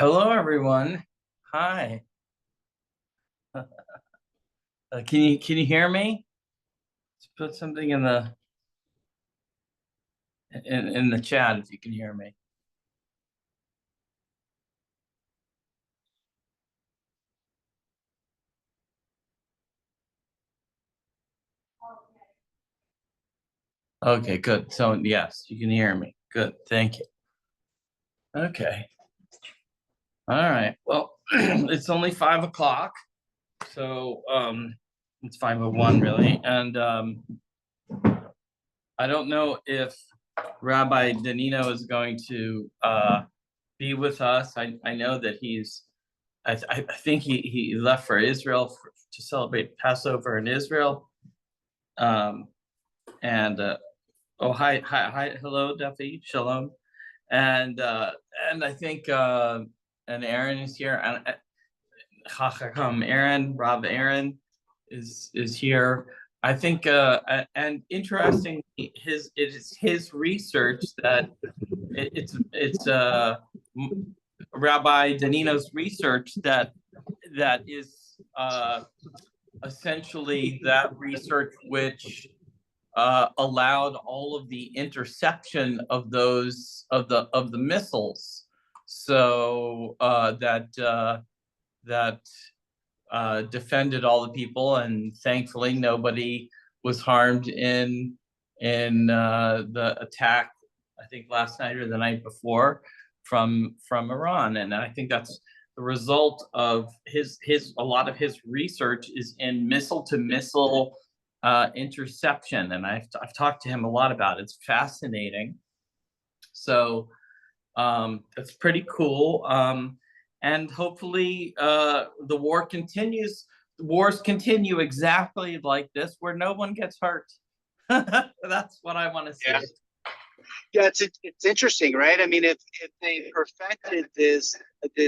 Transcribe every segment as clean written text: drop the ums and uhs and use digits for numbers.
Hello, everyone. Hi. Can you hear me? Let's put something in the chat if you can hear me. Okay, good. So yes, you can hear me. Good. Thank you. Okay. All right. Well, it's only 5 o'clock, so it's 5:01 really, and I don't know if Rabbi Danino is going to be with us. I know that I think he left for Israel to celebrate Passover in Israel. Um, and oh, hi, hello, Duffy, shalom. And I think and Aaron is here. And Chacham Aaron, Rob Aaron is here. I think and interesting, it is his research that it's Rabbi Danino's research that is essentially that research which allowed all of the interception of the missiles, so that defended all the people, and thankfully nobody was harmed in the attack. I think last night or the night before from Iran, and I think that's the result of his a lot of his research is in missile to missile interception, and I've talked to him a lot about it. It's fascinating. So that's pretty cool. And hopefully the war continues. Wars continue exactly like this, where no one gets hurt. That's what I want to see. Yeah. Yeah, it's interesting, right? I mean, if they perfected this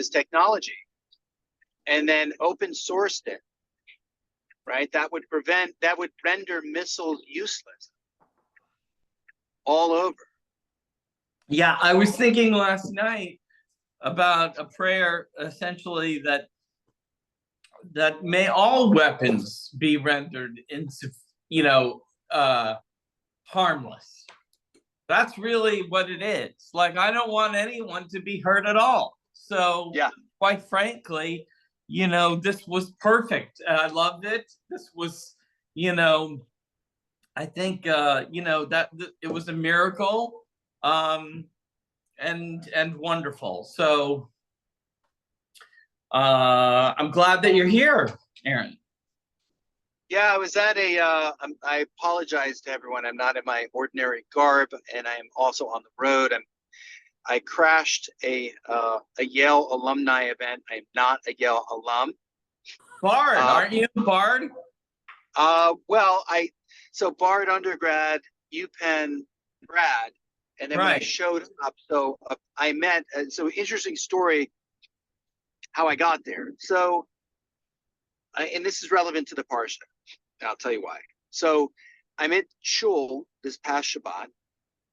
technology and then open sourced it, right, that would render missiles useless all over. Yeah, I was thinking last night about a prayer essentially that may all weapons be rendered harmless. That's really what it is. Like, I don't want anyone to be hurt at all. So yeah, quite frankly, this was perfect. I loved it. This was, I think, that it was a miracle, and wonderful. So I'm glad that you're here, Aaron. Yeah, I was at I apologize to everyone. I'm not in my ordinary garb, and I am also on the road. I crashed a Yale alumni event. I'm not a Yale alum. Bard, aren't you Bard? So Bard undergrad, UPenn grad, and then when I showed up, so I met. So interesting story how I got there. So, and this is relevant to the Parsha. I'll tell you why. So I'm at shul this past Shabbat,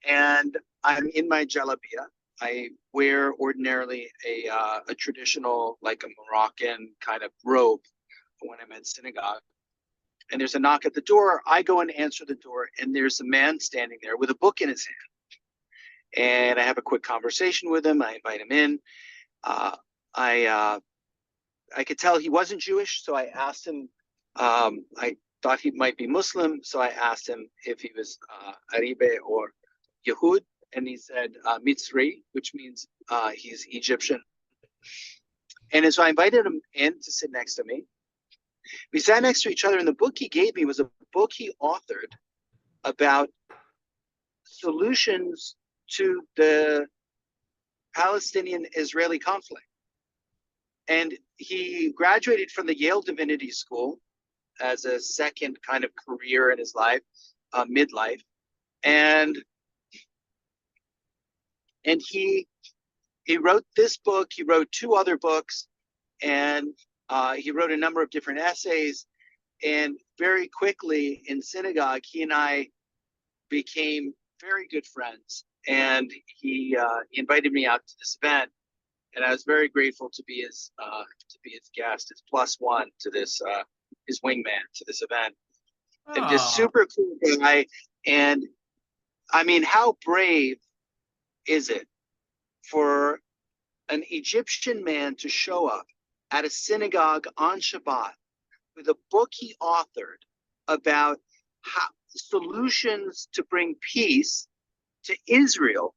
and I'm in my jalabia. I wear ordinarily a traditional, like a Moroccan kind of robe when I'm at synagogue. And there's a knock at the door. I go and answer the door, and there's a man standing there with a book in his hand. And I have a quick conversation with him. I invite him in. I could tell he wasn't Jewish, so I asked him. I thought he might be Muslim, so I asked him if he was Aribe or Yehud, and he said Mitzri, which means he's Egyptian. And so I invited him in to sit next to me. We sat next to each other, and the book he gave me was a book he authored about solutions to the Palestinian-Israeli conflict. And he graduated from the Yale Divinity School as a second kind of career in his life, midlife. And he wrote this book. He wrote two other books, and he wrote a number of different essays. And very quickly in synagogue, he and I became very good friends. And he invited me out to this event. and I was very grateful to be his guest, his plus one to this his wingman to this event, and just Oh, super cool guy. And I mean, how brave is it for an Egyptian man to show up at a synagogue on Shabbat with a book he authored about how, solutions to bring peace to Israel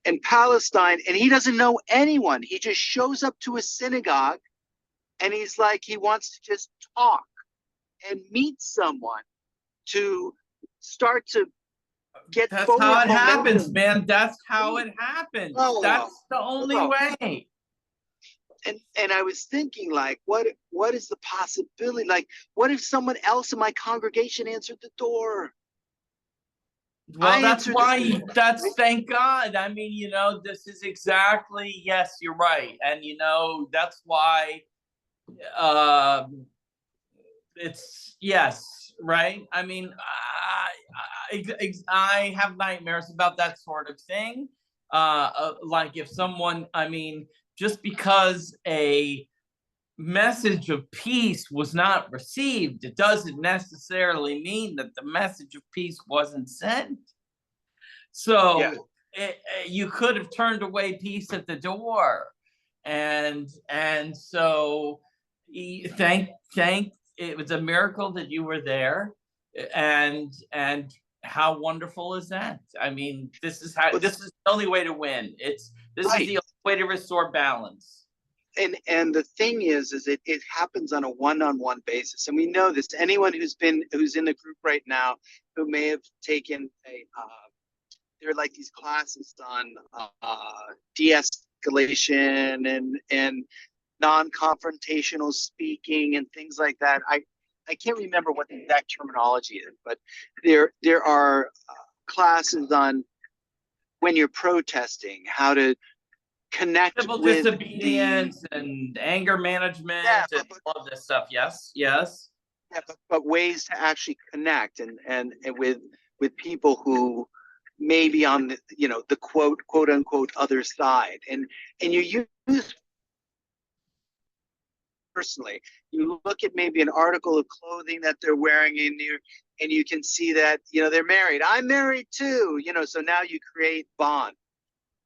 and Palestine, and he doesn't know anyone. He just shows up to a synagogue and he's like, he wants to just talk and meet someone to start to get that's forward how it happens, momentum. man. That's how it happens. Oh, That's the only oh. way. And I was thinking, like, what is the possibility? Like, what if someone else in my congregation answered the door? Well, that's Answered the why, door. thank God. I mean, this is exactly, yes, you're right. And, that's why it's, yes, right? I mean, I have nightmares about that sort of thing. Like if someone, I mean, just because a message of peace was not received, it doesn't necessarily mean that the message of peace wasn't sent. Yeah. So you could have turned away peace at the door, and so thank it was a miracle that you were there, and how wonderful is that? I mean, this is the only way to win. This is Right. the only way to restore balance. And the thing is it happens on a one-on-one basis, and we know this. Anyone who's in the group right now who may have taken there are like these classes on de-escalation and non-confrontational speaking and things like that. I can't remember what the exact terminology is, but there are classes on when you're protesting, how to connect Civil with disobedience and anger management and all of this stuff. Yes. Yeah, but ways to actually connect and with people who may be on the quote unquote other side, and you use personally. You look at maybe an article of clothing that they're wearing and you can see that they're married. I'm married too. So now you create bond.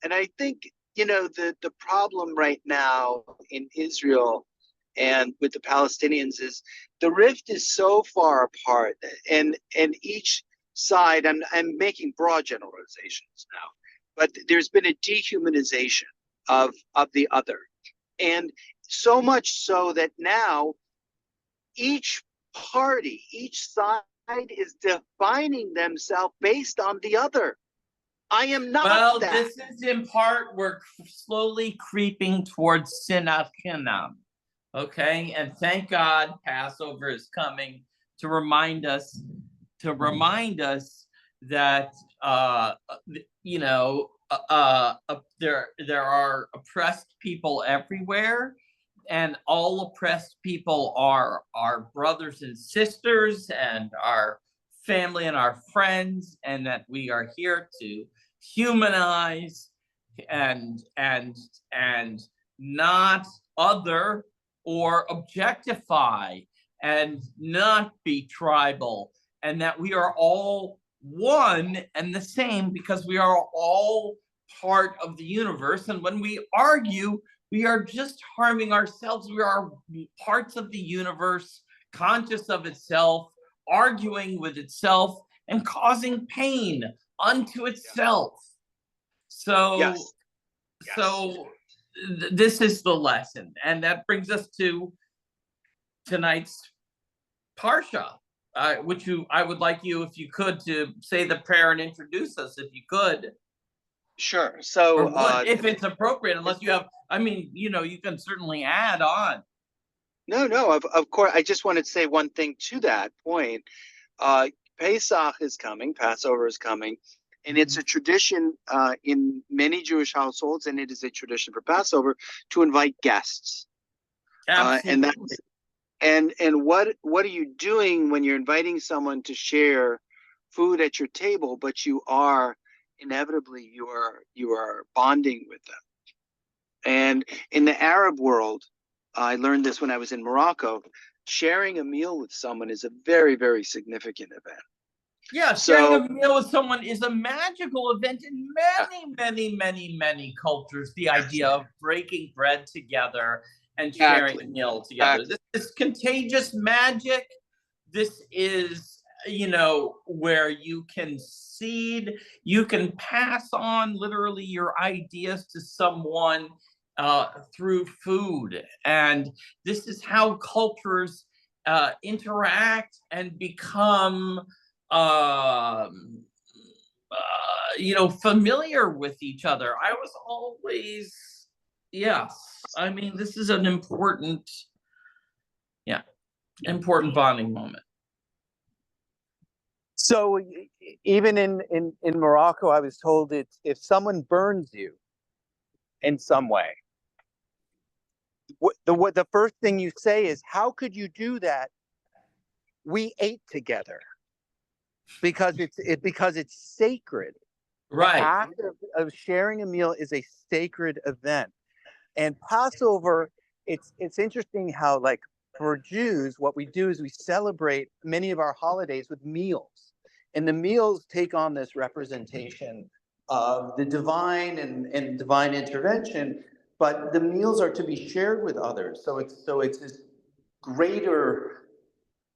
And I think the problem right now in Israel and with the Palestinians is the rift is so far apart, and each side. I'm making broad generalizations now, but there's been a dehumanization of the other, and so much so that now each party, each side is defining themselves based on the other. I am not well, that. this is in part, we're slowly creeping towards Sinat Chinam. Okay, and thank God Passover is coming to remind us that there are oppressed people everywhere, and all oppressed people are our brothers and sisters and our family and our friends, and that we are here to humanize and not other or objectify and not be tribal, and that we are all one and the same because we are all part of the universe. And when we argue, we are just harming ourselves. We are parts of the universe, conscious of itself, arguing with itself, and causing pain unto itself. So, Yes. This is the lesson, and that brings us to tonight's Parsha, which I would like you, if you could, to say the prayer and introduce us, if you could. Sure. So, if it's appropriate, unless you have, I mean, you can certainly add on. No, of course. I just wanted to say one thing to that point. Pesach is coming, Passover is coming, and it's a tradition in many Jewish households, and it is a tradition for Passover to invite guests. Absolutely. And what are you doing when you're inviting someone to share food at your table, but you are inevitably you are bonding with them, And in the Arab world, I learned this when I was in Morocco, sharing a meal with someone is a very, very significant event. Yeah, sharing a meal with someone is a magical event in many cultures. The idea of breaking bread together and sharing a meal together. This is contagious magic. This is, where you can seed, you can pass on literally your ideas to someone through food. And this is how cultures interact and become familiar with each other. I was always, yes. I mean, this is an important bonding moment. So even in Morocco, I was told it's if someone burns you in some way, the first thing you say is, how could you do that? We ate together. Because it's sacred. Right. The act of sharing a meal is a sacred event. And Passover, it's interesting how, like, for Jews, what we do is we celebrate many of our holidays with meals. And the meals take on this representation of the divine and divine intervention, but the meals are to be shared with others. So it's this greater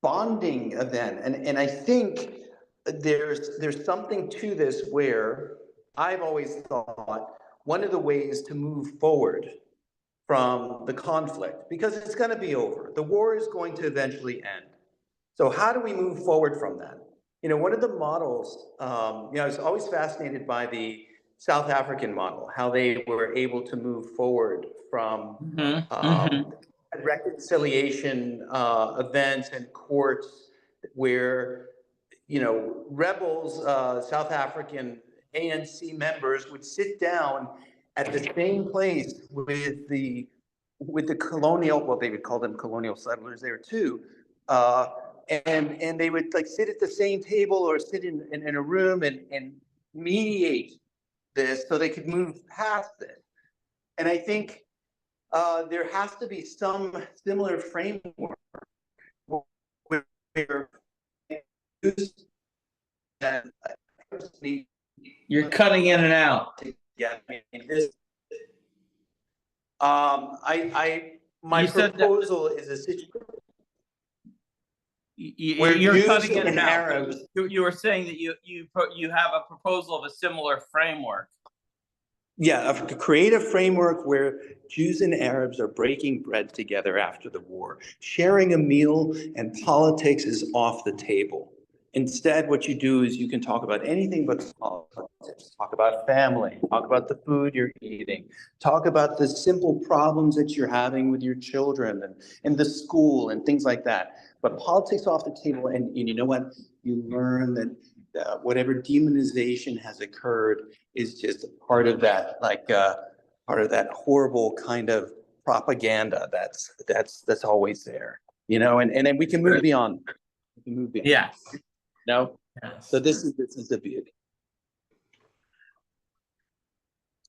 bonding event. And I think there's something to this where I've always thought one of the ways to move forward from the conflict, because it's going to be over, the war is going to eventually end. So how do we move forward from that? One of the models, I was always fascinated by the South African model, how they were able to move forward from reconciliation events and courts where rebels, South African ANC members would sit down at the same place with the colonial, well, they would call them colonial settlers there too, and they would like sit at the same table or sit in a room and mediate this so they could move past it. And I think there has to be some similar framework where you're cutting in and out. Yeah, my proposal is a situation where you're Jews cutting in and and Arabs. You were saying that you have a proposal of a similar framework. Yeah, to create a framework where Jews and Arabs are breaking bread together after the war. Sharing a meal and politics is off the table. Instead, what you do is you can talk about anything but politics. Talk about family, talk about the food you're eating, talk about the simple problems that you're having with your children and the school and things like that. But politics off the table, and you know what? You learn that whatever demonization has occurred is just part of that, part of that horrible kind of propaganda that's always there, and then we can move beyond. We can move beyond. Yes. No. Yes. So this is the beauty.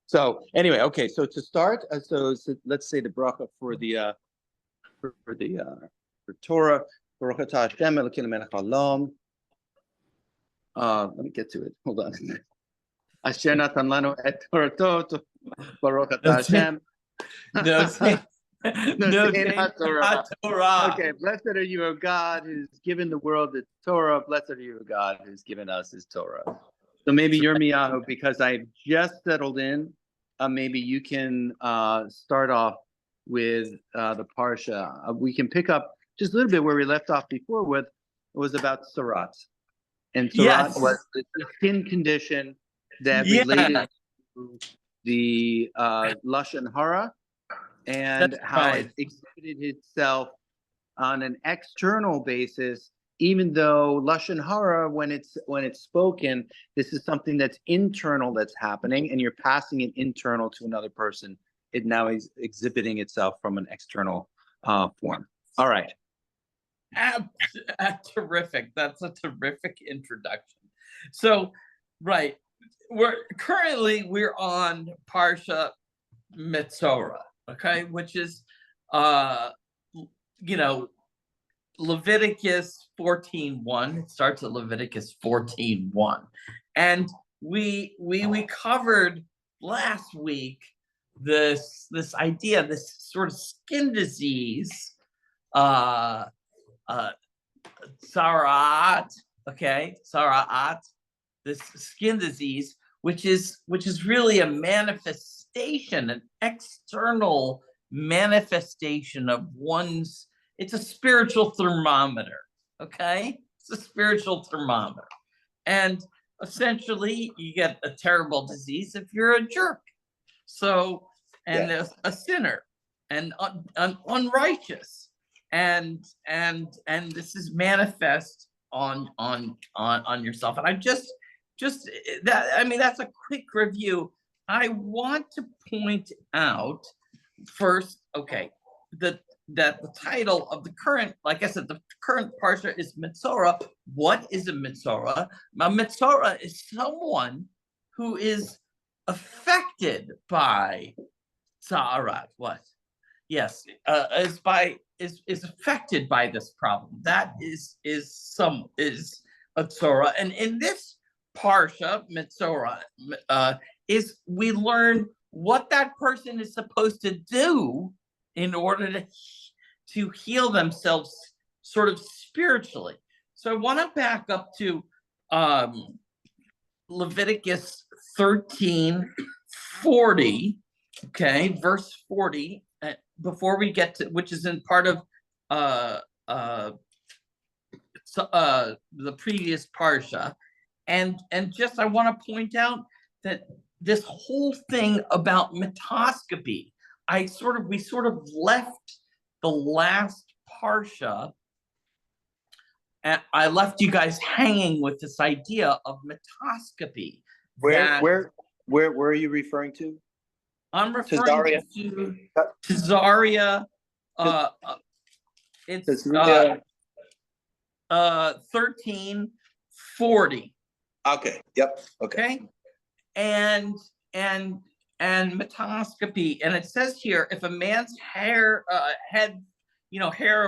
So anyway, okay. So to start, so let's say the bracha for Torah. Baruch atah Hashem Elokeinu melech haolam. Let me get to it. Hold on. Asher natan lanu et Torato. Baruch atah Hashem. No, Torah. Okay, blessed are you, O God, who's given the world the Torah. Blessed are you, O God, who's given us his Torah. So maybe Yirmiyahu, because I've just settled in, maybe you can start off with the Parsha. We can pick up just a little bit where we left off before with, it was about Sarat. And Sarat was the skin condition that related to the Lashon Hara, and how it exhibited itself on an external basis, even though Lashon Hara, when it's spoken, this is something that's internal that's happening, and you're passing it internal to another person. It now is exhibiting itself from an external form. All right. Terrific. That's a terrific introduction. So, right. We're on Parsha Metzora, okay, which is you know, Leviticus 14:1. It starts at Leviticus 14:1. And we covered last week this idea, this sort of skin disease, Saraat, okay, Saraat, this skin disease, which is really a manifestation, an external manifestation of one's. It's a spiritual thermometer, okay? It's a spiritual thermometer, and essentially, you get a terrible disease if you're a jerk. So, and a sinner, and unrighteous, and this is manifest on yourself. And I just that, I mean, that's a quick review. I want to point out first, okay, that the title of the current, like I said, the current parsha is Metzora. What is a Metzora? A Metzora is someone who is affected by Sa'arat. What? Yes, is affected by this problem. That is a Tzora. And in this parsha, Metzora, is we learn what that person is supposed to do in order to heal themselves sort of spiritually. So I want to back up to Leviticus 13:40, okay, verse 40, before we get to, which is in part of the previous parsha. And just I want to point out that this whole thing about metoscopy, we sort of left the last parsha, and I left you guys hanging with this idea of metoscopy. Where are you referring to? I'm referring to Caesarea. It's 13:40. Okay. Yep. Okay. And metoscopy, and it says here, if a man's hair of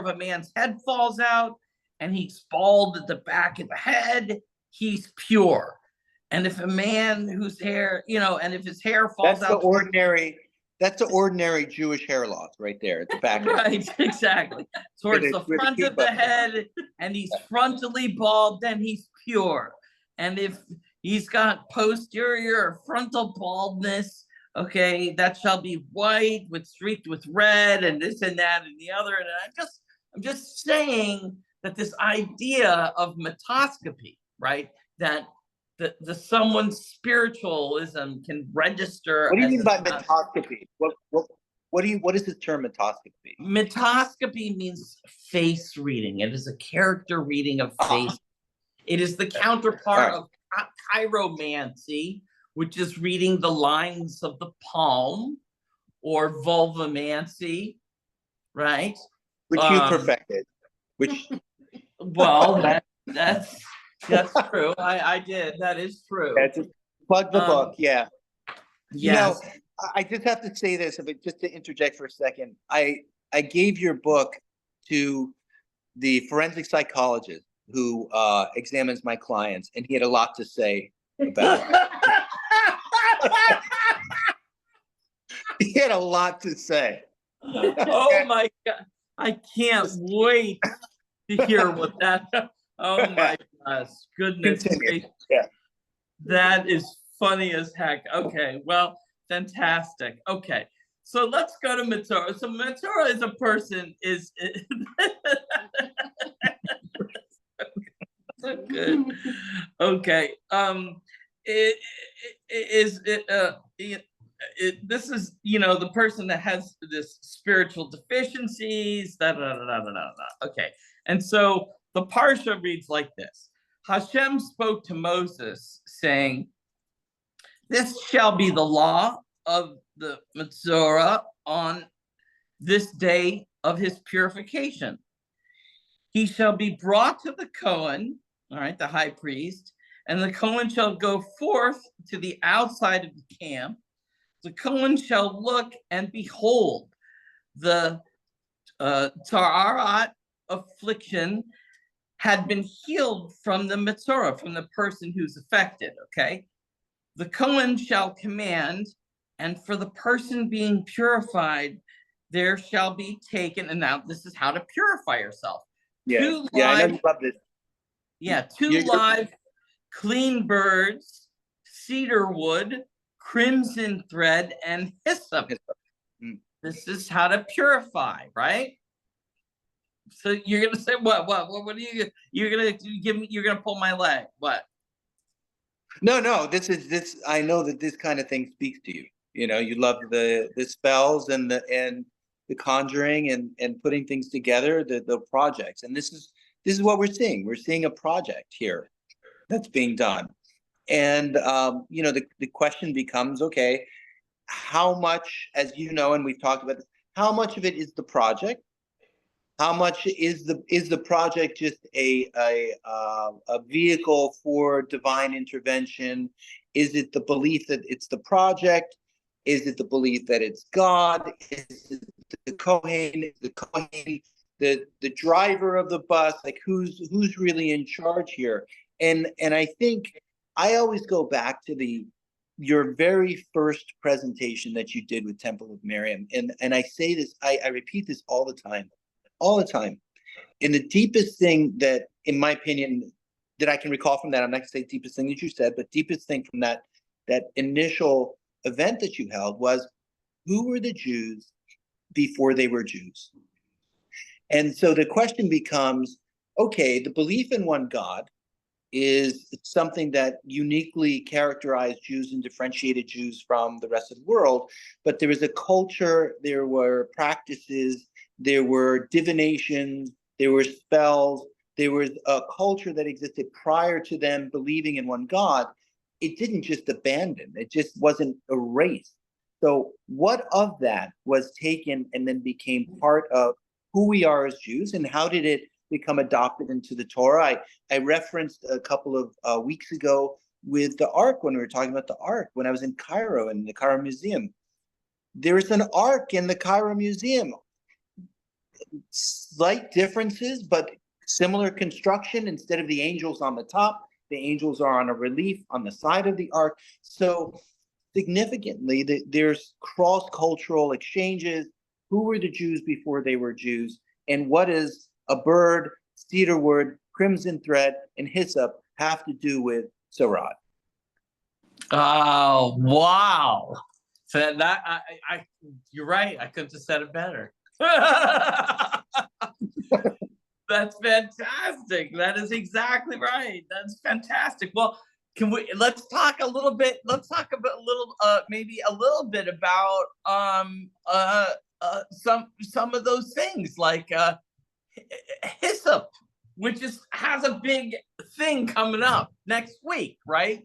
a man's head falls out and he's bald at the back of the head, he's pure. And if a man whose hair, and if his hair falls out, that's the ordinary Jewish hair loss right there at the back. Right, exactly. Towards the front of the head, and he's frontally bald, then he's pure. And if he's got posterior or frontal baldness, okay, that shall be white with streaked with red and this and that and the other. And I'm just saying that this idea of metoscopy, right, that the someone's spiritualism can register. What do you mean by metoscopy? What is the term metoscopy? Metoscopy means face reading. It is a character reading of face. It is the counterpart of chiromancy, which is reading the lines of the palm, or vulvomancy, right? Which you perfected. Which well, that's true. I did. That is true. Yeah, just plug the book. Yeah. Yes. I just have to say this, just to interject for a second. I gave your book to the forensic psychologist who examines my clients, and he had a lot to say about it. He had a lot to say. Oh my God. I can't wait to hear what that. Oh my gosh, goodness. Yeah. That is funny as heck. Okay, well, fantastic. Okay, so let's go to Metzora. So Metzora is a person, so good. Okay. This is, the person that has this spiritual deficiencies. Okay, and so the parsha reads like this: Hashem spoke to Moses, saying, "This shall be the law of the Metzora on this day of his purification. He shall be brought to the Cohen," all right, the high priest, "and the Cohen shall go forth to the outside of the camp the Kohen shall look and behold the Ta'arat affliction had been healed from the Metzora, from the person who's affected, okay? The Kohen shall command, and for the person being purified, there shall be taken, and now this is how to purify yourself. Yeah, I know you love this. Yeah, two live clean birds, cedar wood, crimson thread, and hyssop. This is how to purify, right? So you're gonna say what are you're gonna give me, you're gonna pull my leg, what? No, this I know that this kind of thing speaks to you. You know, you love the spells and the conjuring and putting things together, the projects. And this is what we're seeing. We're seeing a project here that's being done. And you know, the question becomes, okay, how much, as you know, and we've talked about this, how much of it is the project? How much is the project just a vehicle for divine intervention? Is it the belief that it's the project? Is it the belief that it's God? Is it the Kohen? The driver of the bus? Like who's really in charge here? And I think I always go back to your very first presentation that you did with Temple of Miriam, and I say this, I repeat this all the time. And the deepest thing that, in my opinion, that I can recall from that, I'm not gonna say deepest thing that you said, but deepest thing from that initial event that you held was, who were the Jews before they were Jews? And so the question becomes, okay, the belief in one God is something that uniquely characterized Jews and differentiated Jews from the rest of the world. But there was a culture, there were practices, there were divinations, there were spells, there was a culture that existed prior to them believing in one God. It didn't just abandon, it just wasn't erased. So what of that was taken and then became part of who we are as Jews, and how did it become adopted into the Torah? I referenced a couple of weeks ago with the Ark, when we were talking about the Ark, when I was in Cairo, in the Cairo Museum. There's an Ark in the Cairo Museum. Slight differences, but similar construction. Instead of the angels on the top, the angels are on a relief on the side of the Ark. So significantly, there's cross-cultural exchanges. Who were the Jews before they were Jews? And what is a bird, cedar wood, crimson thread, and hyssop have to do with Sarat? Oh, wow. So that you're right. I couldn't have said it better. That's fantastic. That is exactly right. That's fantastic. Well, let's talk a little bit maybe a little bit about some of those things, like hyssop, which has a big thing coming up next week, right?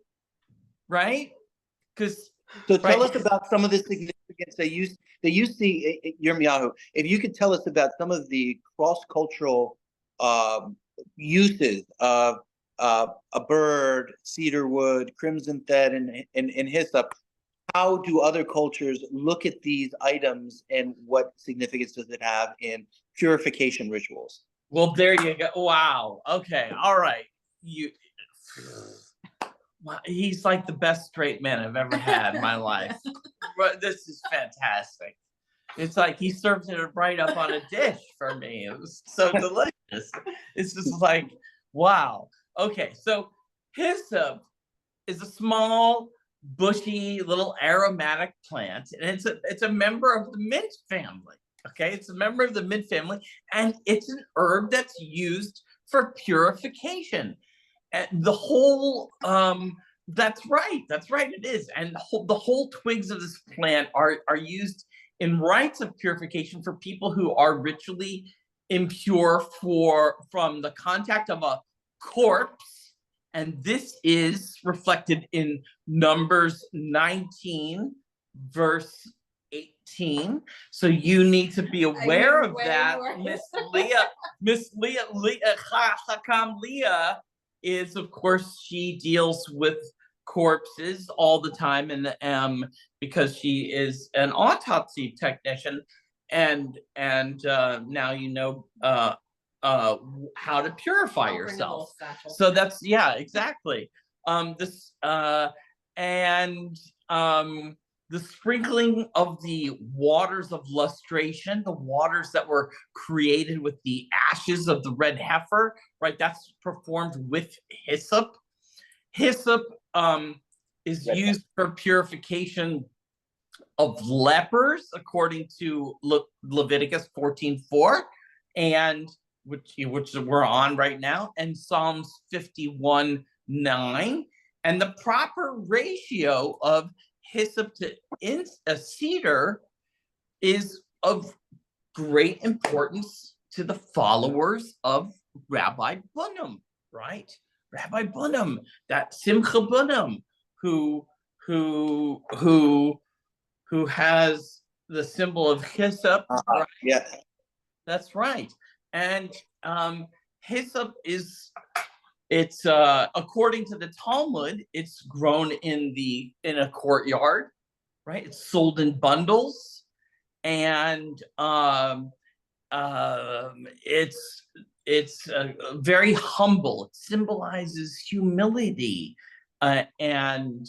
Because tell us about some of the significance that you see, Yirmiyahu. If you could tell us about some of the cross-cultural uses of a bird, cedar wood, crimson thread, and hyssop. How do other cultures look at these items, and what significance does it have in purification rituals? Well, there you go. Wow. Okay. All right. He's like the best straight man I've ever had in my life. But this is fantastic. It's like he served it right up on a dish for me. It was so delicious. It's just like, wow. Okay, so hyssop is a small, bushy, little aromatic plant, and it's a member of the mint family. Okay, it's a member of the mint family, and it's an herb that's used for purification. And the whole that's right, it is. And the whole twigs of this plant are used in rites of purification for people who are ritually impure from the contact of a corpse. And this is reflected in Numbers 19, verse 18. So you need to be aware of that. Miss Leah, Hakam Leah is, of course, she deals with corpses all the time, and because she is an autopsy technician, and now you know how to purify yourself. So that's, yeah, exactly. This and the sprinkling of the waters of lustration, the waters that were created with the ashes of the red heifer, right? That's performed with hyssop. Hyssop is used for purification of lepers, according to Leviticus 14:4, and which we're on right now, and Psalms 51:9, and the proper ratio of hyssop to a cedar is of great importance to the followers of Rabbi Bunham, right? Rabbi Bunham, that Simcha Bunham, who has the symbol of hyssop, right? Yeah, That's right. And hyssop it's according to the Talmud, it's grown in a courtyard, right? It's sold in bundles, and it's very humble. It symbolizes humility, and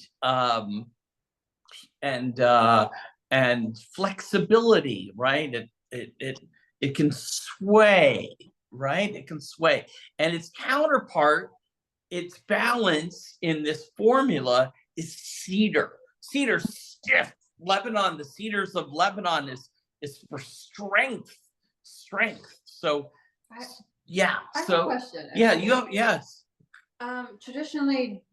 flexibility, right? It can sway, right? It can sway. And its counterpart, its balance in this formula is cedar. Cedar stiff. Lebanon, the cedars of Lebanon is for strength. So yeah. I have so a question. Yeah, you have, yes. Traditionally,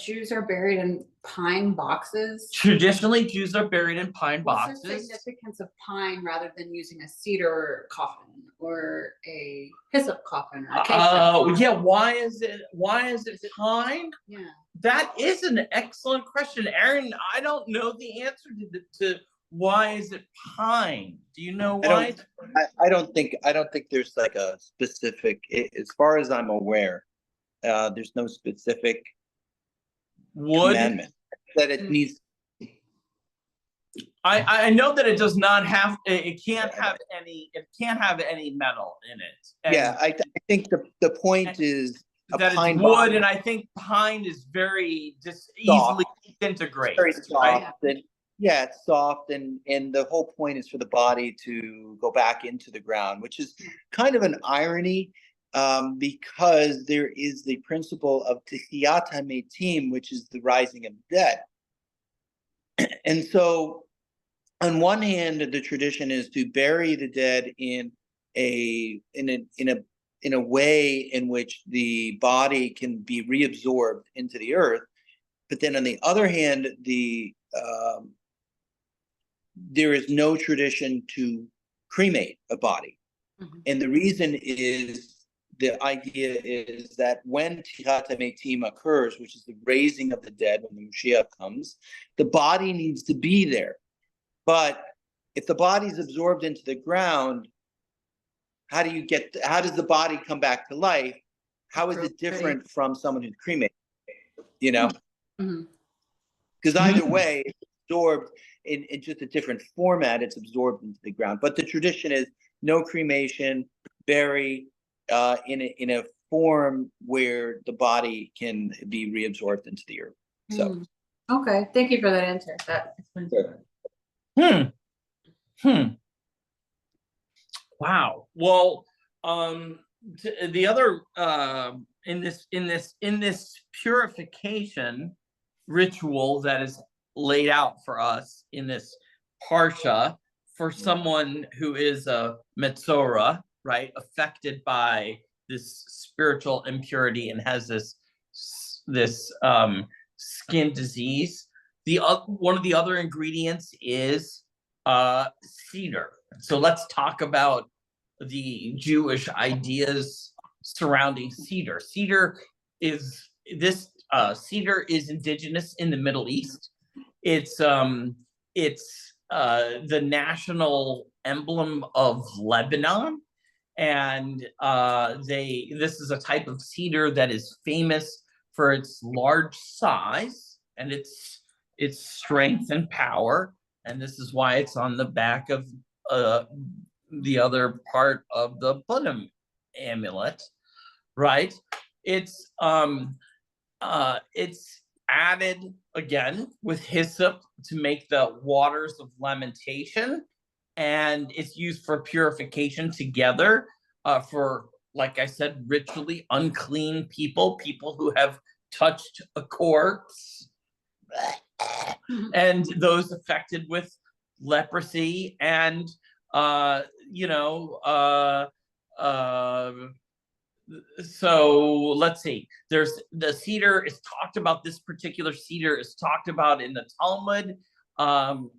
Jews are buried in pine boxes. Traditionally, Jews are buried in pine What's the boxes. significance of pine rather than using a cedar coffin or a hyssop coffin or a case coffin? Yeah, why is it pine? Yeah. That is an excellent question, Aaron. I don't know the answer to why is it pine. Do you know why? I don't think there's like a specific, as far as I'm aware, there's no specific commandment that it needs. I know that it does not have, it can't have any metal in it. And I think the point is that it's wood, and I think pine is very just easily disintegrates. Very soft, right? And it's soft, and the whole point is for the body to go back into the ground, which is kind of an irony, because there is the principle of Tehiyat HaMetim, which is the rising of the dead. And so, on one hand, the tradition is to bury the dead in a way in which the body can be reabsorbed into the earth. But then, on the other hand, there is no tradition to cremate a body. Mm-hmm. And the reason is, the idea is that when Tehiyat HaMetim occurs, which is the raising of the dead, when the Mashiach comes, the body needs to be there. But if the body is absorbed into the ground, how does the body come back to life? How is it different from someone who's cremated? You know? Because either way, it's absorbed in just a different format. It's absorbed into the ground. But the tradition is no cremation, bury in a form where the body can be reabsorbed into the earth. So okay, thank you for that answer. That explains it. Wow. Well, the other in this purification ritual that is laid out for us in this parsha, for someone who is a Metzora, right, affected by this spiritual impurity and has this skin disease, one of the other ingredients is cedar. So let's talk about the Jewish ideas surrounding cedar. Cedar is indigenous in the Middle East. It's the national emblem of Lebanon, and this is a type of cedar that is famous for its large size, and its strength and power. And this is why it's on the back of the other part of the Purim amulet, right? It's added again with hyssop to make the waters of lamentation, and it's used for purification together for, like I said, ritually unclean people who have touched a corpse, and those affected with leprosy, and so let's see. There's the cedar is talked about. This particular cedar is talked about in the Talmud.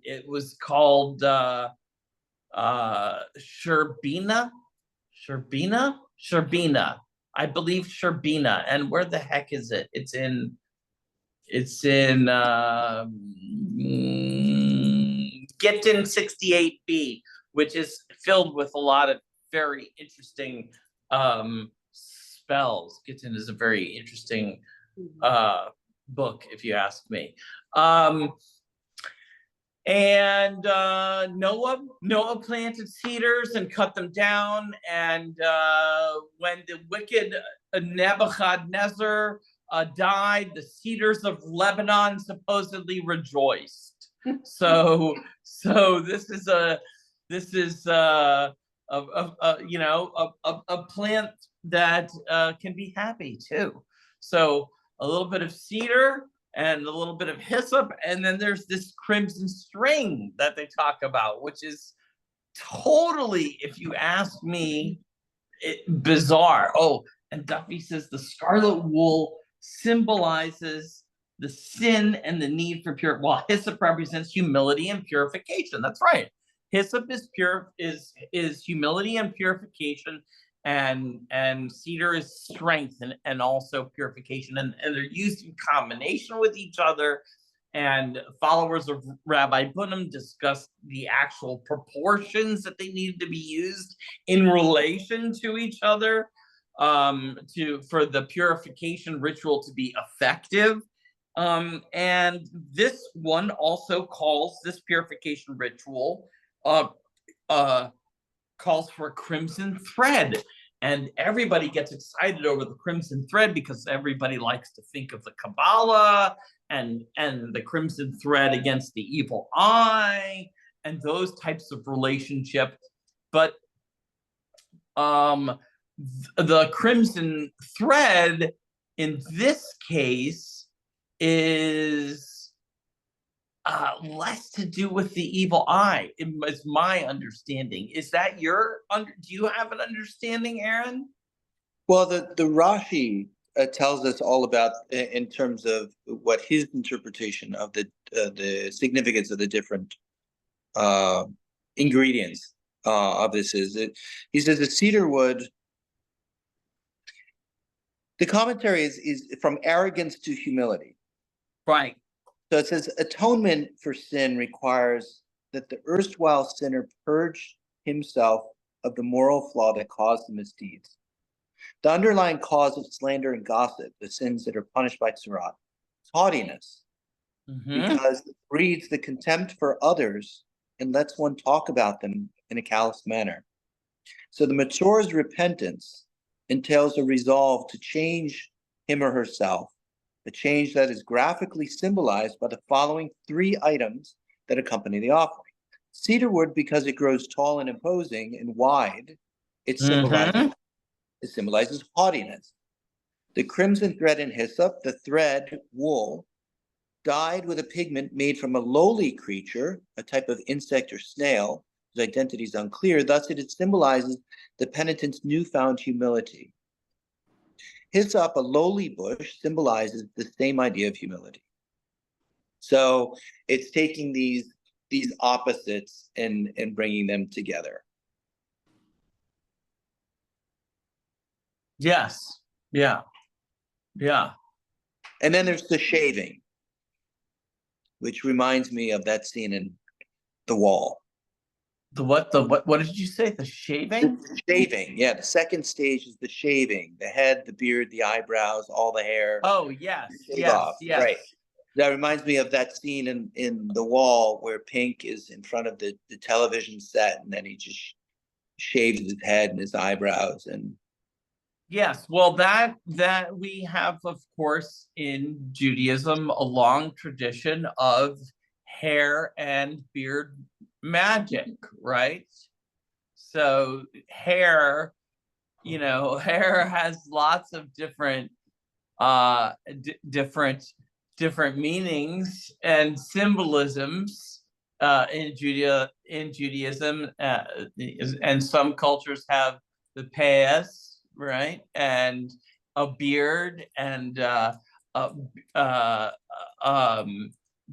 It was called Sherbina. I believe Sherbina. And where the heck is it? It's in Gittin 68b, which is filled with a lot of very interesting spells. Gittin is a very interesting book, if you ask me. Noah planted cedars and cut them down, and when the wicked Nebuchadnezzar died, the cedars of Lebanon supposedly rejoiced. So this is a plant that can be happy too. So a little bit of cedar and a little bit of hyssop, and then there's this crimson string that they talk about, which is totally, if you ask me, bizarre. Oh, and Duffy says the scarlet wool symbolizes the sin and the need for pure. Well, hyssop represents humility and purification. That's right. Hyssop is humility and purification, and cedar is strength and also purification, and they're used in combination with each other. And followers of Rabbi Punim discussed the actual proportions that they needed to be used in relation to each other for the purification ritual to be effective. And this one also calls this purification ritual calls for a crimson thread, and everybody gets excited over the crimson thread because everybody likes to think of the Kabbalah and the crimson thread against the evil eye and those types of relationship. But the crimson thread in this case is less to do with the evil eye, is my understanding. Is that do you have an understanding, Aaron? Well, the Rashi tells us all about, in terms of what his interpretation of the significance of the different ingredients of this is. He says the cedar wood, the commentary is from arrogance to humility. Right. So it says atonement for sin requires that the erstwhile sinner purge himself of the moral flaw that caused the misdeeds. The underlying cause of slander and gossip, the sins that are punished by Tzara'at, is haughtiness, because it breeds the contempt for others and lets one talk about them in a callous manner. So the Metzora's repentance entails a resolve to change him or herself, a change that is graphically symbolized by the following three items that accompany the offering. Cedar wood, because it grows tall and imposing and wide, it symbolizes haughtiness. The crimson thread in hyssop, the thread, wool, dyed with a pigment made from a lowly creature, a type of insect or snail, whose identity is unclear. Thus, it symbolizes the penitent's newfound humility. Hyssop, a lowly bush, symbolizes the same idea of humility. So it's taking these opposites and bringing them together. Yes. Yeah. And then there's the shaving, which reminds me of that scene in The Wall. The what did you say? The shaving? The shaving, yeah. The second stage is the shaving. The head, the beard, the eyebrows, all the hair. Oh, yes. Right. That reminds me of that scene in The Wall where Pink is in front of the television set, and then he just shaves his head and his eyebrows. And yes, well, that we have, of course, in Judaism, a long tradition of hair and beard magic, right? So hair, hair has lots of different different meanings and symbolisms in Judaism, and some cultures have the payas, right, and a beard, and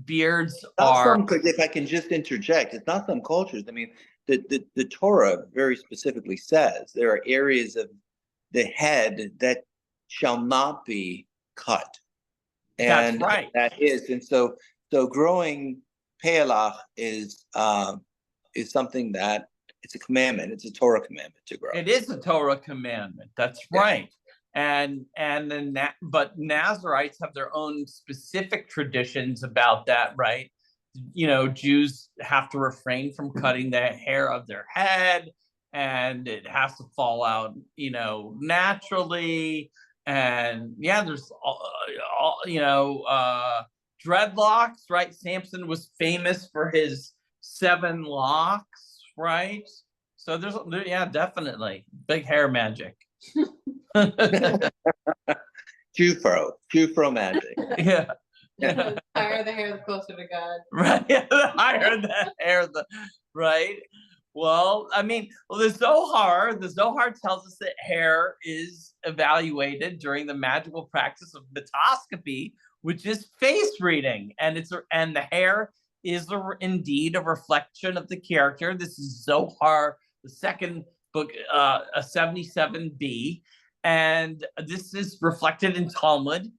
beards are. If I can just interject, it's not some cultures. I mean, the Torah very specifically says there are areas of the head that shall not be cut. And that's right. That is, and so growing pealach is something that it's a commandment. It's a Torah commandment to grow. It is a Torah commandment. That's right. And then but Nazarites have their own specific traditions about that, right? Jews have to refrain from cutting the hair of their head, and it has to fall out, naturally. And there's dreadlocks, right? Samson was famous for his 7 locks, right? So there's definitely big hair magic. Jufro magic. Yeah. The higher the hair, the closer to God. Right. The higher the hair, right. Well, I mean, the Zohar tells us that hair is evaluated during the magical practice of metoscopy, which is face reading, and the hair is indeed a reflection of the character. This is Zohar, the second book, 77b, and this is reflected in Talmud,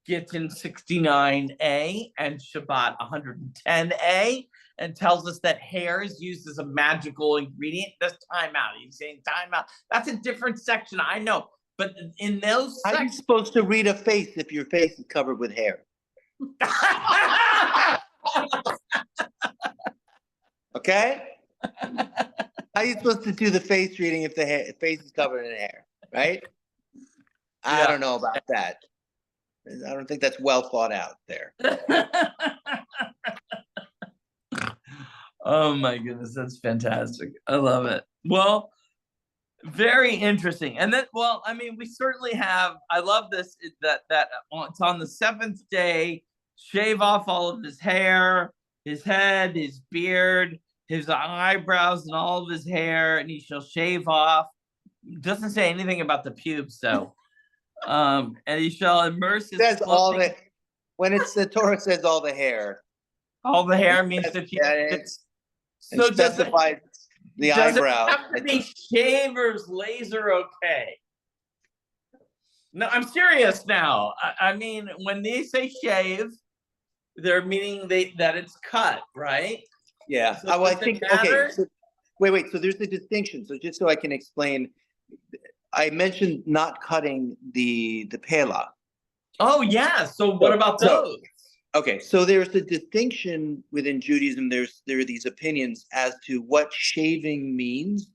Gittin 69a and Shabbat 110a, and tells us that hair is used as a magical ingredient. That's time out. He's saying time out. That's a different section, I know. But in those How are you supposed to read a face if your face is covered with hair? Okay? How are you supposed to do the face reading if the face is covered in hair, right? I don't know about that. I don't think that's well thought out there. Oh my goodness, that's fantastic. I love it. Well, very interesting. And then, well, I mean, we certainly have, I love this, that it's on the 7th day, shave off all of his hair, his head, his beard, his eyebrows, and all of his hair, and he shall shave off. Doesn't say anything about the pubes, though. And he shall immerse his says all the, when it's the Torah says all the hair. All the hair means that it's so specified the eyebrow. Does it have to be shavers laser okay? No, I'm serious now. I mean, when they say shave, they're meaning that it's cut, right? Yeah. So I think okay. So, wait. So there's the distinction. So just so I can explain, I mentioned not cutting the pela. Oh yeah. So what about those? Okay, so there's a distinction within Judaism. There are these opinions as to what shaving means,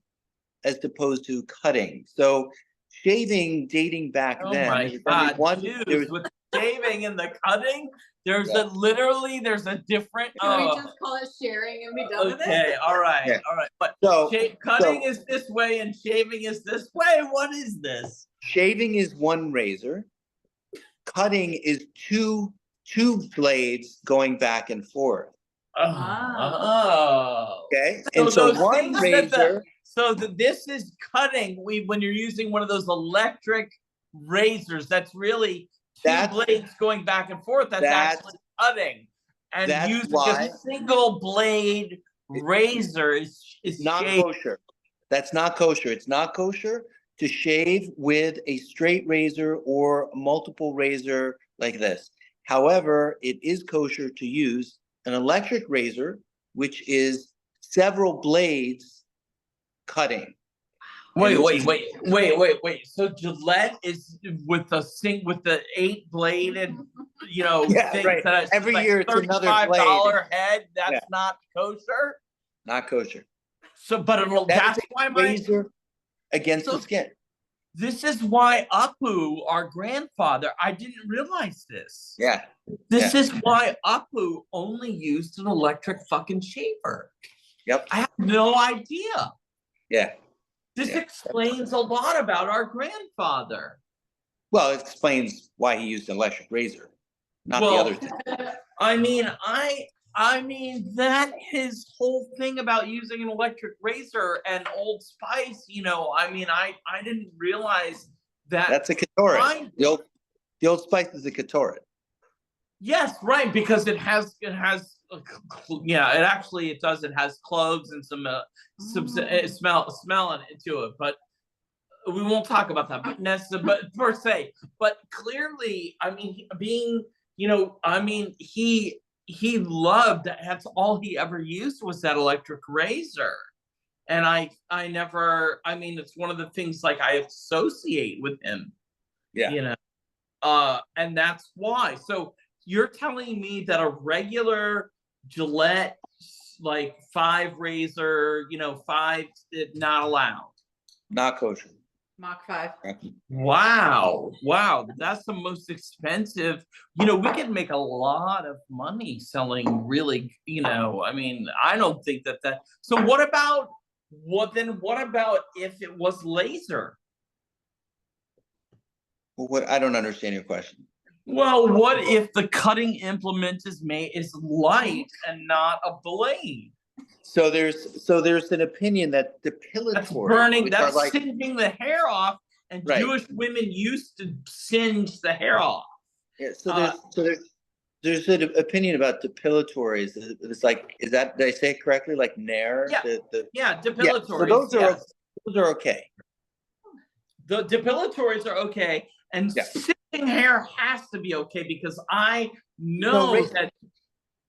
as opposed to cutting. So shaving, dating back then. Oh my God, Jews with shaving and the cutting. There's there's a different. Can we just call it sharing and be done with it? Okay, all right. But cutting is this way and shaving is this way. What is this? Shaving is one razor. Cutting is two blades going back and forth. Oh. Okay. And so one razor. This is cutting. When you're using one of those electric razors, that's really two blades going back and forth. That's actually cutting. And using a single blade razor is not kosher. That's not kosher. It's not kosher to shave with a straight razor or multiple razor like this. However, it is kosher to use an electric razor, which is several blades cutting. Wait. So Gillette is with the 8-bladed, Yeah, thing right. that is Every like year it's another blade. $35 head. That's Yeah. not kosher. Not kosher. So, but That that's is why a razor against So- the skin. this is why Apu, our grandfather, I didn't realize this. Yeah. This is why Apu only used an electric fucking shaver. Yep. I have no idea. Yeah. This Yeah. explains a lot about our grandfather. Well, it explains why he used an electric razor, not the other thing. I mean that his whole thing about using an electric razor and Old Spice, I didn't realize that. That's a Ketoret. The old Spice is a Ketoret. Yes, right, because it has it does. It has cloves and some smell into it, but we won't talk about that. But per se, but clearly, I mean, he loved. That's all he ever used was that electric razor, and I never. I mean, it's one of the things like I associate with him. Yeah. And that's why. So you're telling me that a regular Gillette, like 5 razor, 5, not allowed. Not kosher. Mach 5. Wow, that's the most expensive. We could make a lot of money selling really. I mean, I don't think that. So what about if it was laser? Well, I don't understand your question. Well, what if the cutting implement is light and not a blade? So there's an opinion that depilatory, That's burning. which That's are like, singeing the hair off, and Right. Jewish women used to singe the hair off. yeah, there's an opinion about depilatories. It's like, did I say it correctly? Like Nair? Yeah. Depilatories. So those are okay. The depilatories are okay, and Yeah. singeing hair has to be okay because I know that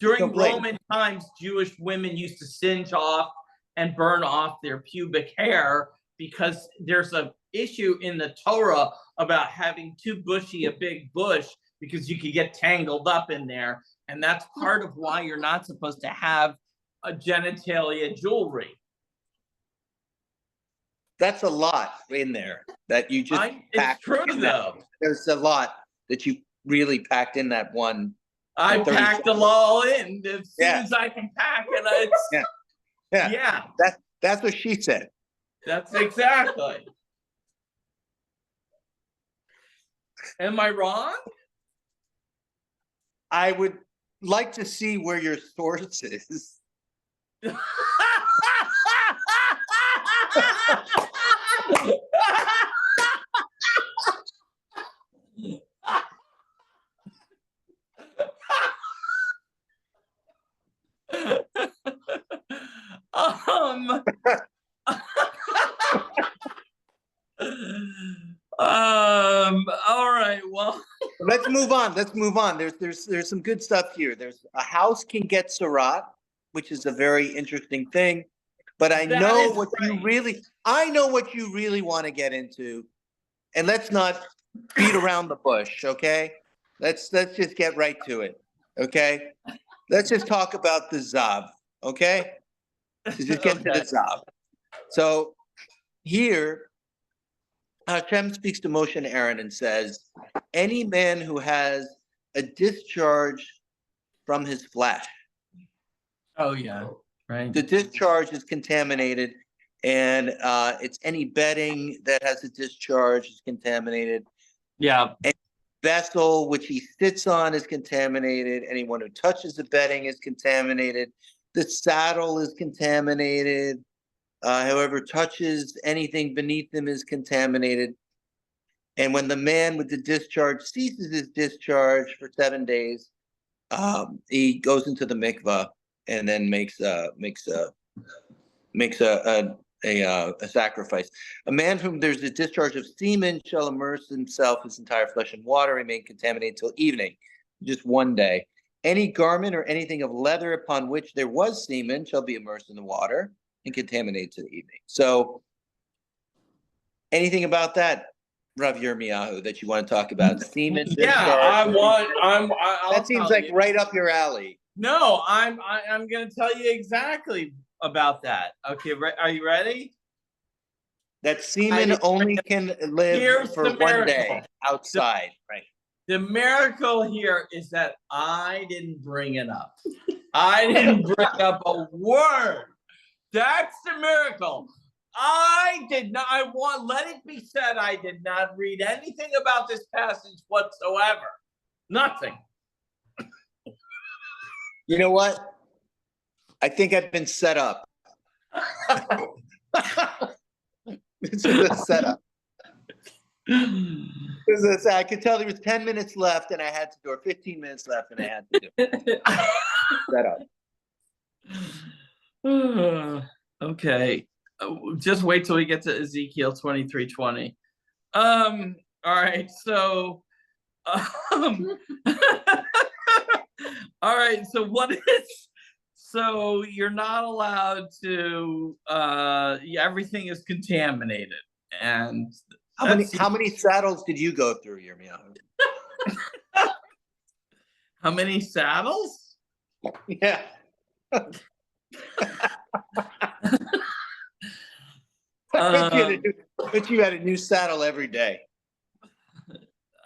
during blade. Roman times, Jewish women used to singe off and burn off their pubic hair because there's a issue in the Torah about having too bushy a big bush because you could get tangled up in there, and that's part of why you're not supposed to have a genitalia jewelry. That's a lot in there that you just It's packed true in that. though. There's a lot that you really packed in that one. I 30 packed them all in as soon as I can pack it. Yeah. That's what she said. That's exactly. Am I wrong? I would like to see where your source is. All right. Well, Let's move on. There's some good stuff here. There's a house can get Sarat, which is a very interesting thing. But I know what you really want to get into, and let's not beat around the bush, okay? Let's just get right to it, okay? Let's just talk about the Zav, okay? Let's just get to the Zav. So here, Hashem speaks to Moshe and Aaron and says, any man who has a discharge from his flesh. Oh yeah, right. The discharge is contaminated, and it's any bedding that has a discharge is contaminated. Yeah. Any vessel which he sits on is contaminated. Anyone who touches the bedding is contaminated. The saddle is contaminated. Whoever touches anything beneath him is contaminated. And when the man with the discharge ceases his discharge for 7 days, he goes into the mikvah and then makes a sacrifice. A man whom there's a discharge of semen shall immerse himself, his entire flesh in water, remain contaminated till evening, just 1 day. Any garment or anything of leather upon which there was semen shall be immersed in the water and contaminated to the evening. So Anything about that, Rav Yirmiyahu, that you want to talk about? Semen Yeah, discharge. I'll That seems tell like you. right up your alley. No, I'm going to tell you exactly about that. Okay, are you ready? That semen only can live Here's for the one day miracle. outside, right? The miracle here is that I didn't bring it up. I didn't bring up a word. That's the miracle. I did not. Let it be said, I did not read anything about this passage whatsoever. Nothing. You know what? I think I've been set up. This is a setup. I could tell there was 10 minutes left and I had to do, or 15 minutes left and I had to do it. Setup. Okay. Just wait till we get to Ezekiel 23:20. All right, so all right, so so you're not allowed to everything is contaminated. And how many saddles did you go through, Yirmiyahu? How many saddles? Yeah. But you had a new saddle every day.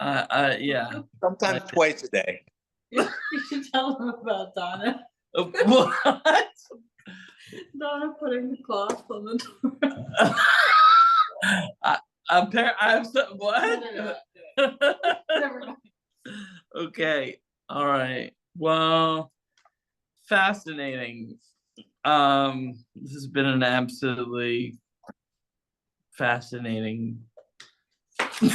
Yeah. Sometimes twice a day. You should tell them about Donna. What? Donna putting the cloth on the door. I have some, what? Never mind. Okay. All right. Well, fascinating. This has been an absolutely fascinating. Do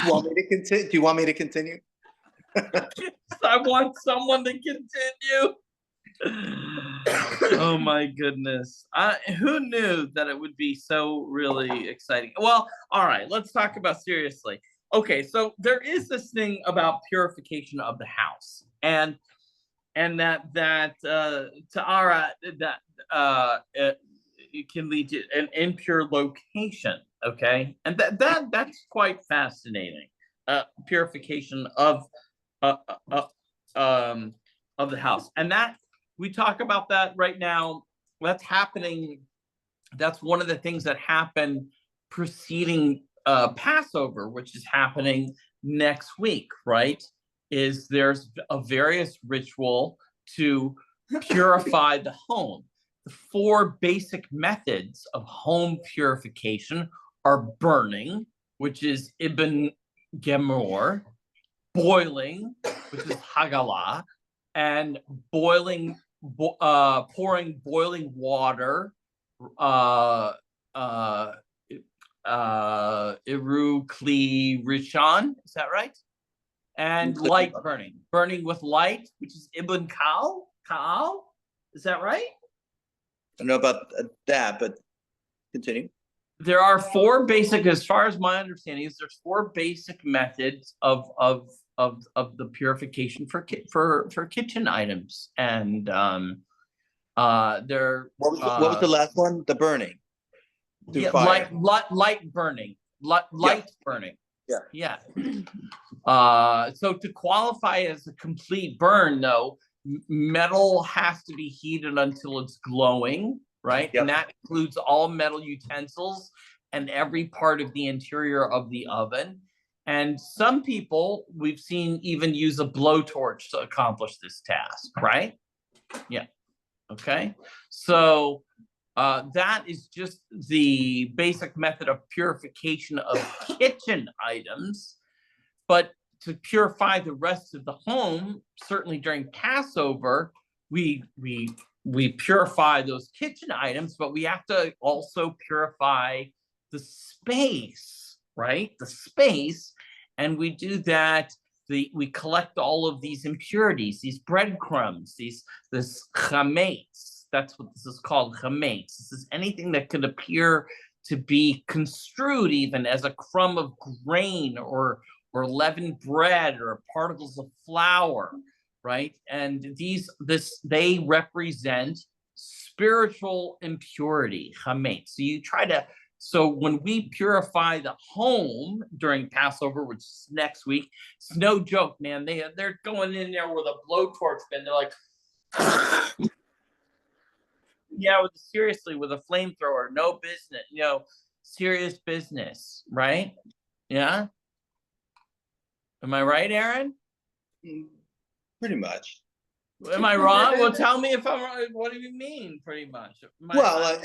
you want me to continue? Do you want me to continue? I want someone to continue. Oh my goodness. Who knew that it would be so really exciting? Well, all right, let's talk about seriously. Okay, so there is this thing about purification of the house, and that ta'ara, that it can lead to an impure location. Okay, and that's quite fascinating. Purification of the house, and that we talk about that right now. That's happening. That's one of the things that happen preceding Passover, which is happening next week, right? Is there's a various ritual to purify the home. The four basic methods of home purification are burning, which is Ibn Gemor, boiling, which is Hagalah, and pouring boiling water, Iru Kli Rishon, is that right? And light burning with light, which is Ibn Ka'al, is that right? I don't know about that, but continue. There are four basic, as far as my understanding is, there's four basic methods of the purification for kitchen items, and there. What was the last one? The burning. Yeah, fire. light burning, light burning. Yeah. So to qualify as a complete burn, though, metal has to be heated until it's glowing, right? Yep. And that includes all metal utensils and every part of the interior of the oven. And some people we've seen even use a blowtorch to accomplish this task, right? Yeah. Okay. So that is just the basic method of purification of kitchen items. But to purify the rest of the home, certainly during Passover, we purify those kitchen items, but we have to also purify the space, right? The space, and we do that. We collect all of these impurities, these breadcrumbs, this chametz. That's what this is called, chametz. This is anything that could appear to be construed even as a crumb of grain or leavened bread or particles of flour, right? And they represent spiritual impurity, chametz. So when we purify the home during Passover, which is next week, it's no joke, man. They're going in there with a blowtorch, and they're like, yeah, seriously, with a flamethrower, no business, serious business, right? Yeah. Am I right, Aaron? Pretty much. Am I wrong? Well, tell me if I'm wrong. What do you mean, pretty much? I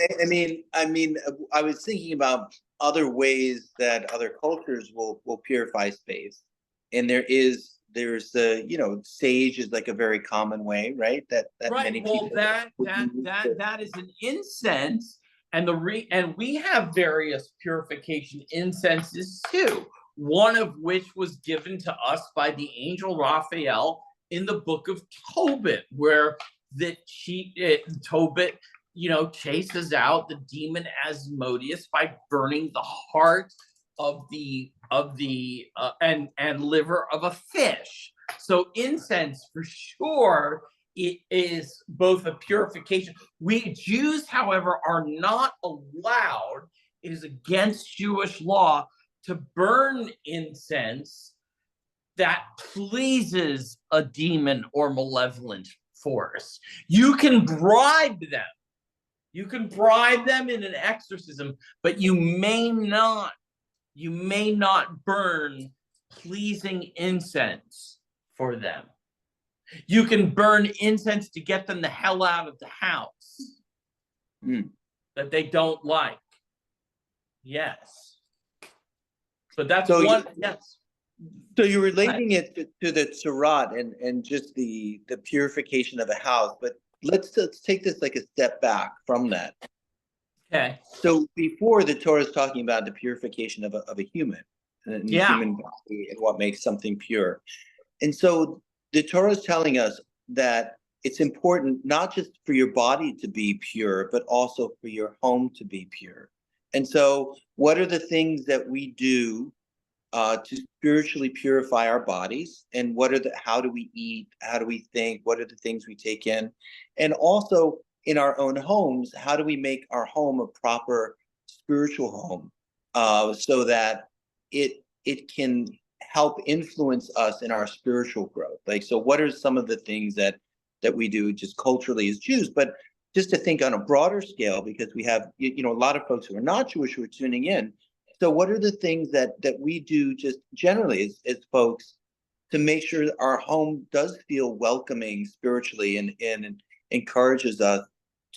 was thinking about other ways that other cultures will purify space, and there's the sage is like a very common way, right? That right. Many Well, people that is an incense, and we have various purification incenses too. One of which was given to us by the angel Raphael in the book of Tobit, where Tobit, chases out the demon Asmodeus by burning the heart of the and liver of a fish. So incense, for sure, it is both a purification. We Jews, however, are not allowed. It is against Jewish law to burn incense that pleases a demon or malevolent force. You can bribe them. You can bribe them in an exorcism, but you may not burn pleasing incense for them. You can burn incense to get them the hell out of the house that they don't like. Yes. But that's yes. So you're relating it to the tzara'at and just the purification of a house, but let's take this like a step back from that. Okay. So before, the Torah is talking about the purification of a human and the human body and what makes something pure. And so the Torah is telling us that it's important not just for your body to be pure, but also for your home to be pure. And so what are the things that we do to spiritually purify our bodies, and how do we eat, how do we think, what are the things we take in, and also in our own homes, how do we make our home a proper spiritual home, so that it can help influence us in our spiritual growth. Like, so what are some of the things that we do just culturally as Jews, but just to think on a broader scale, because we have a lot of folks who are not Jewish who are tuning in. So what are the things that we do just generally as folks to make sure that our home does feel welcoming spiritually and encourages us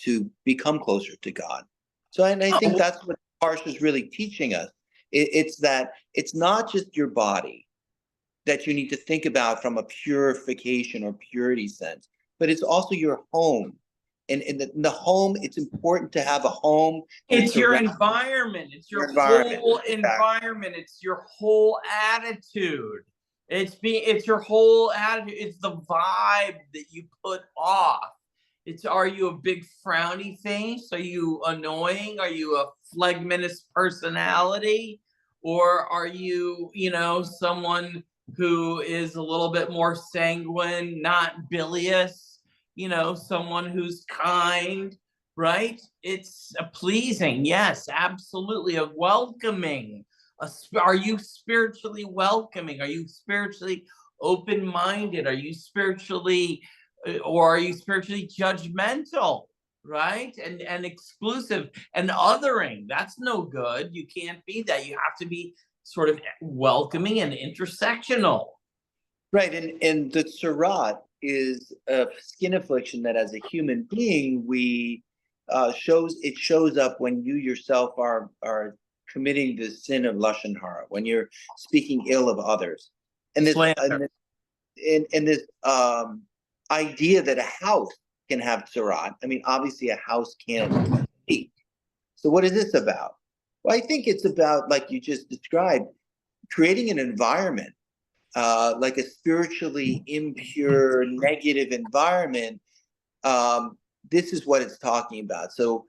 to become closer to God? So, and I think that's what Parsha is really teaching us. It's that it's not just your body that you need to think about from a purification or purity sense, but it's also your home. And in the home, it's important to have a home. It's your environment. It's your whole environment. It's your whole attitude. It's your whole attitude. It's the vibe that you put off. Are you a big frowny face? Are you annoying? Are you a phlegmatous personality? Or are you, someone who is a little bit more sanguine, not bilious? Someone who's kind, right? It's a pleasing, yes, absolutely, a welcoming. Are you spiritually welcoming? Are you spiritually open-minded? Are you spiritually judgmental, right? And exclusive and othering? That's no good. You can't be that. You have to be sort of welcoming and intersectional. Right, and the tzara'at is a skin affliction that as a human being shows up when you yourself are committing the sin of lashon hara, when you're speaking ill of others, and this idea that a house can have tzara'at. I mean, obviously a house can't speak. So what is this about? Well, I think it's about, like you just described, creating an environment, like a spiritually impure, negative environment. This is what it's talking about. So,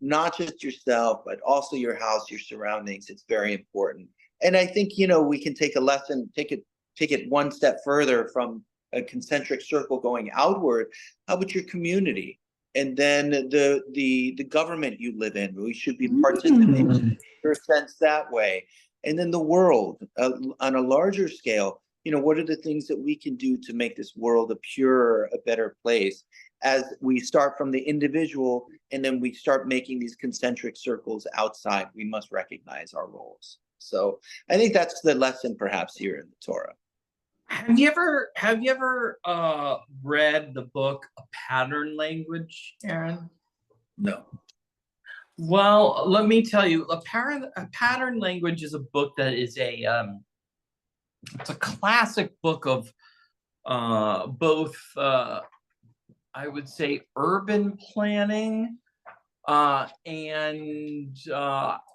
not just yourself, but also your house, your surroundings. It's very important. And I think, we can take a lesson, take it one step further from a concentric circle going outward, how about your community? And then the government you live in, we should be participating in your sense that way. And then the world on a larger scale, what are the things that we can do to make this world a purer, a better place? As we start from the individual and then we start making these concentric circles outside, we must recognize our roles. So I think that's the lesson perhaps here in the Torah. Have you ever read the book A Pattern Language, Aaron? No. Well, let me tell you, A Pattern Language is a book that is it's a classic book of both I would say urban planning and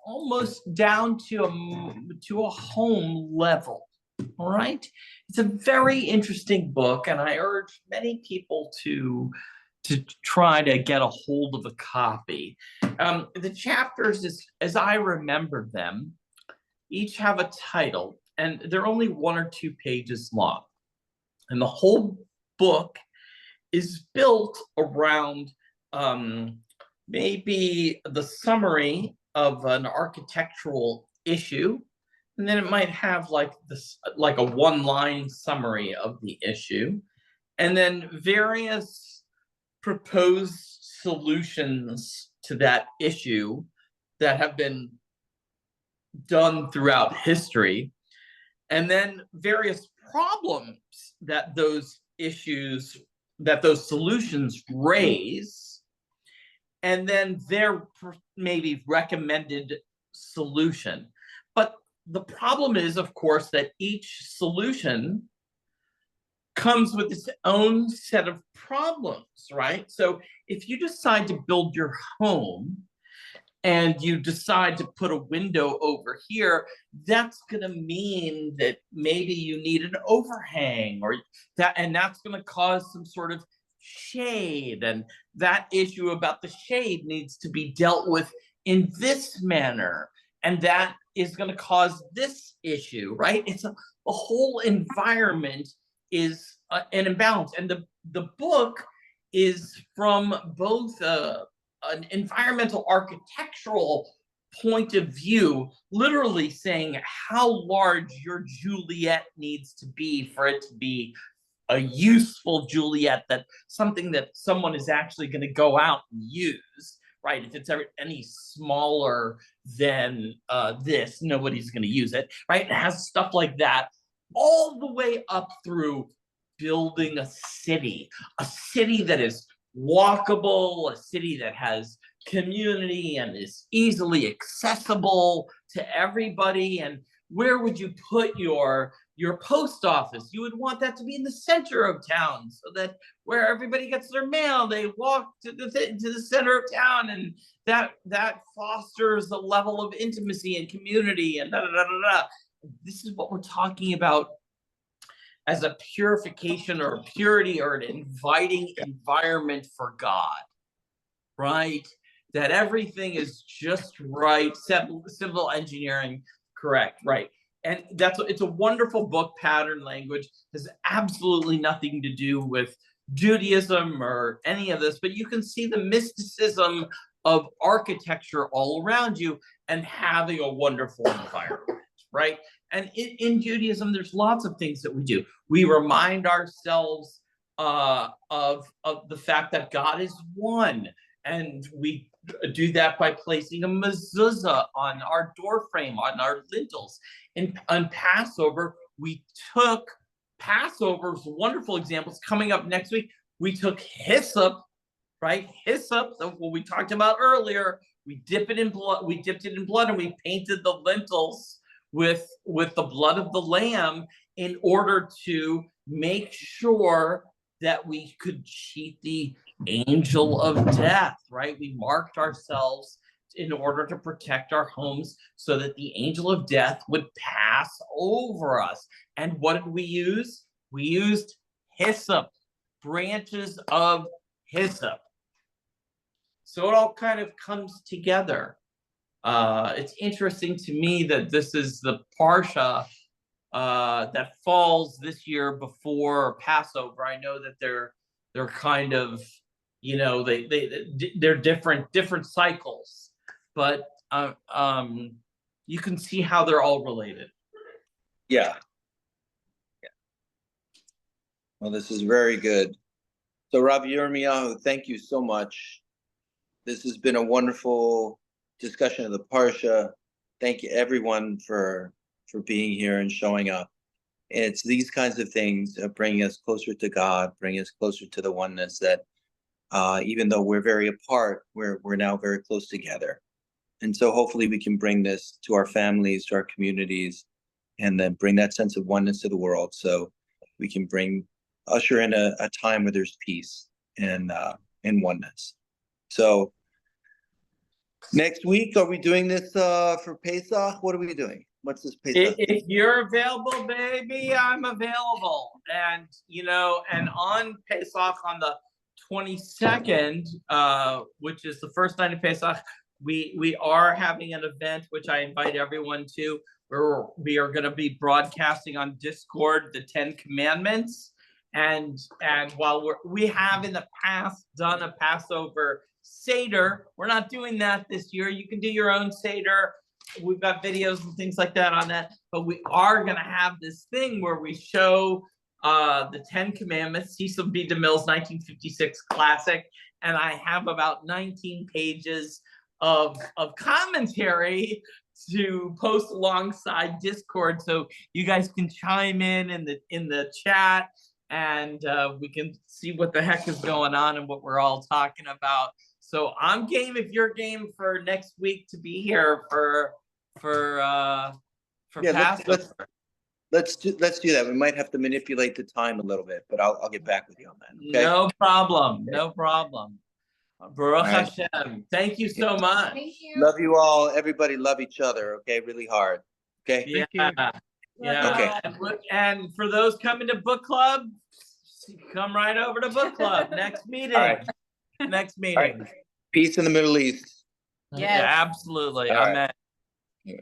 almost down to a home level. All right, it's a very interesting book, and I urge many people to try to get a hold of a copy. The chapters, as I remember them, each have a title, and they're only 1 or 2 pages long, and the whole book is built around maybe the summary of an architectural issue. And then it might have like a 1-line summary of the issue, and then various proposed solutions to that issue that have been done throughout history, and then various problems that those solutions raise, and then their maybe recommended solution. But the problem is, of course, that each solution comes with its own set of problems, right? So if you decide to build your home and you decide to put a window over here, that's going to mean that maybe you need an overhang, and that's going to cause some sort of shade, and that issue about the shade needs to be dealt with in this manner, and that is going to cause this issue, right? It's the whole environment is an imbalance, and the book is from both an environmental architectural point of view, literally saying how large your Juliet needs to be for it to be a useful Juliet, that something that someone is actually going to go out and use, right? If it's ever any smaller than this, nobody's going to use it, right? It has stuff like that, all the way up through building a city that is walkable, a city that has community and is easily accessible to everybody. And where would you put your post office? You would want that to be in the center of town, so that where everybody gets their mail, they walk to the center of town, and that fosters a level of intimacy and community and da da da da da. This is what we're talking about as a purification or a purity or an inviting environment for God, right? That everything is just right, civil engineering, correct, right? And it's a wonderful book. Pattern Language has absolutely nothing to do with Judaism or any of this, but you can see the mysticism of architecture all around you and having a wonderful environment, right? And in Judaism, there's lots of things that we do. We remind ourselves of the fact that God is one, and we do that by placing a mezuzah on our door frame, on our lintels. On Passover, Passover's wonderful examples. Coming up next week, we took hyssop, right? Hyssop, what we talked about earlier. We dipped it in blood, and we painted the lintels with the blood of the lamb in order to make sure that we could cheat the angel of death, right? We marked ourselves in order to protect our homes so that the angel of death would pass over us. And what did we use? We used hyssop, branches of hyssop. So it all kind of comes together. It's interesting to me that this is the Parsha that falls this year before Passover. I know that they're kind of, you know, they're different cycles, but you can see how they're all related. Yeah. Well, this is very good. So Rabbi Yirmiyahu, thank you so much. This has been a wonderful discussion of the Parsha. Thank you everyone for being here and showing up. And it's these kinds of things that bring us closer to God, bring us closer to the oneness that even though we're very apart, we're now very close together. And so hopefully we can bring this to our families, to our communities, and then bring that sense of oneness to the world, so we can usher in a time where there's peace and oneness. So next week, are we doing this for Pesach? What are we doing? What's this Pesach? If you're available, baby, I'm available. And, you know, and on Pesach, on the 22nd, which is the first night of Pesach, we are having an event which I invite everyone to, where we are going to be broadcasting on Discord the 10 Commandments. And while we have in the past done a Passover Seder, we're not doing that this year. You can do your own Seder. We've got videos and things like that on that, but we are going to have this thing where we show the 10 Commandments, Cecil B. DeMille's 1956 classic, and I have about 19 pages of commentary to post alongside Discord, so you guys can chime in the chat, and we can see what the heck is going on and what we're all talking about. So I'm game if you're game for next week to be here for Passover. Let's do that. We might have to manipulate the time a little bit, but I'll get back with you on that. Okay? No problem. No problem. Baruch Right. Hashem. Thank you so much. Thank you. Love you all. Everybody love each other. Okay, really hard. Okay. Yeah. Thank you. Yeah. Okay. And for those coming to book club, come right over to book club. Next meeting. All right. Next meeting. All right. Peace in the Middle East. Yeah, absolutely. All right. Amen.